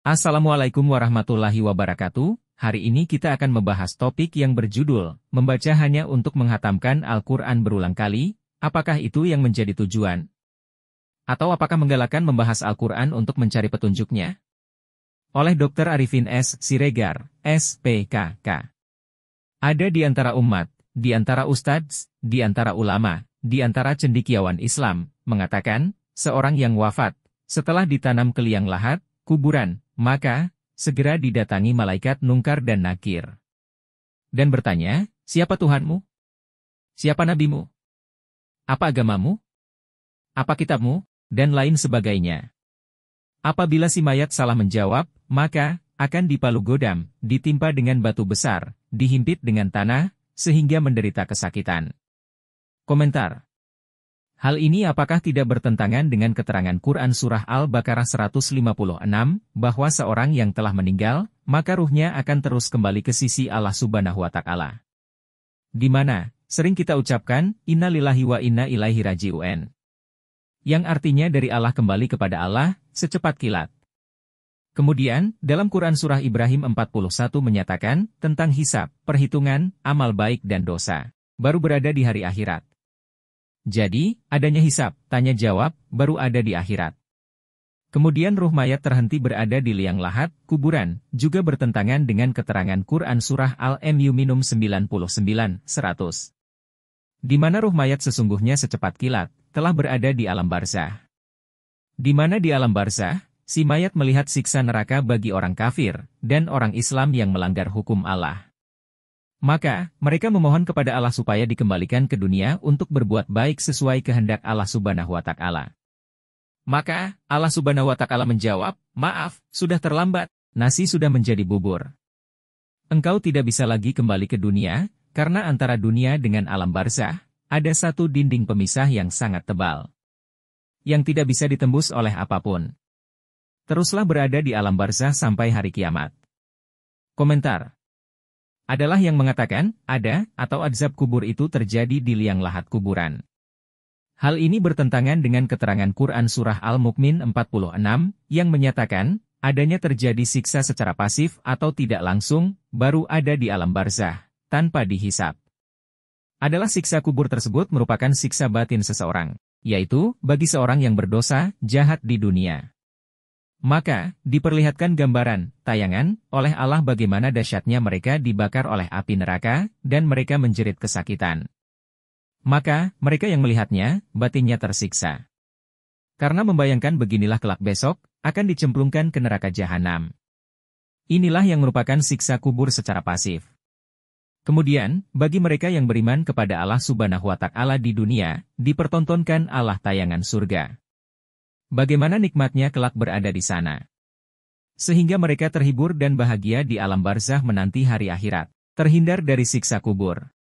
Assalamualaikum warahmatullahi wabarakatuh. Hari ini kita akan membahas topik yang berjudul, membaca hanya untuk menghatamkan Al-Quran berulang kali, apakah itu yang menjadi tujuan? Atau apakah menggalakkan membahas Al-Quran untuk mencari petunjuknya? Oleh Dr. Arifin S. Siregar, SPKK. Ada di antara umat, di antara ustadz, di antara ulama, di antara cendekiawan Islam, mengatakan, seorang yang wafat, setelah ditanam ke liang lahat, kuburan, maka, segera didatangi malaikat Munkar dan Nakir. Dan bertanya, siapa Tuhanmu? Siapa nabimu? Apa agamamu? Apa kitabmu? Dan lain sebagainya. Apabila si mayat salah menjawab, maka, akan dipalu godam, ditimpa dengan batu besar, dihimpit dengan tanah, sehingga menderita kesakitan. Komentar. Hal ini apakah tidak bertentangan dengan keterangan Quran Surah Al-Baqarah 156, bahwa seorang yang telah meninggal, maka ruhnya akan terus kembali ke sisi Allah Subhanahu wa Ta'ala. Di mana, sering kita ucapkan, Inna lillahi wa inna ilaihi raji'un. Yang artinya dari Allah kembali kepada Allah, secepat kilat. Kemudian, dalam Quran Surah Ibrahim 41 menyatakan, tentang hisab, perhitungan, amal baik dan dosa, baru berada di hari akhirat. Jadi, adanya hisab, tanya jawab, baru ada di akhirat. Kemudian ruh mayat terhenti berada di liang lahat, kuburan, juga bertentangan dengan keterangan Quran Surah Al-Mu'minun 99, 100. Di mana ruh mayat sesungguhnya secepat kilat, telah berada di alam barzah. Di mana di alam barzah, si mayat melihat siksa neraka bagi orang kafir, dan orang Islam yang melanggar hukum Allah. Maka, mereka memohon kepada Allah supaya dikembalikan ke dunia untuk berbuat baik sesuai kehendak Allah Subhanahu wa Ta'ala. Maka, Allah Subhanahu wa Ta'ala menjawab, maaf, sudah terlambat, nasi sudah menjadi bubur. Engkau tidak bisa lagi kembali ke dunia, karena antara dunia dengan alam barzah, ada satu dinding pemisah yang sangat tebal, yang tidak bisa ditembus oleh apapun. Teruslah berada di alam barzah sampai hari kiamat. Komentar. Adalah yang mengatakan, ada, atau azab kubur itu terjadi di liang lahat kuburan. Hal ini bertentangan dengan keterangan Quran Surah Al-Mu'min 46, yang menyatakan, adanya terjadi siksa secara pasif atau tidak langsung, baru ada di alam barzah, tanpa dihisab. Adalah siksa kubur tersebut merupakan siksa batin seseorang, yaitu, bagi seorang yang berdosa, jahat di dunia. Maka, diperlihatkan gambaran, tayangan, oleh Allah bagaimana dahsyatnya mereka dibakar oleh api neraka, dan mereka menjerit kesakitan. Maka, mereka yang melihatnya, batinnya tersiksa. Karena membayangkan beginilah kelak besok, akan dicemplungkan ke neraka jahanam. Inilah yang merupakan siksa kubur secara pasif. Kemudian, bagi mereka yang beriman kepada Allah Subhanahu wa Ta'ala di dunia, dipertontonkan Allah tayangan surga. Bagaimana nikmatnya kelak berada di sana. Sehingga mereka terhibur dan bahagia di alam barzah menanti hari akhirat, terhindar dari siksa kubur.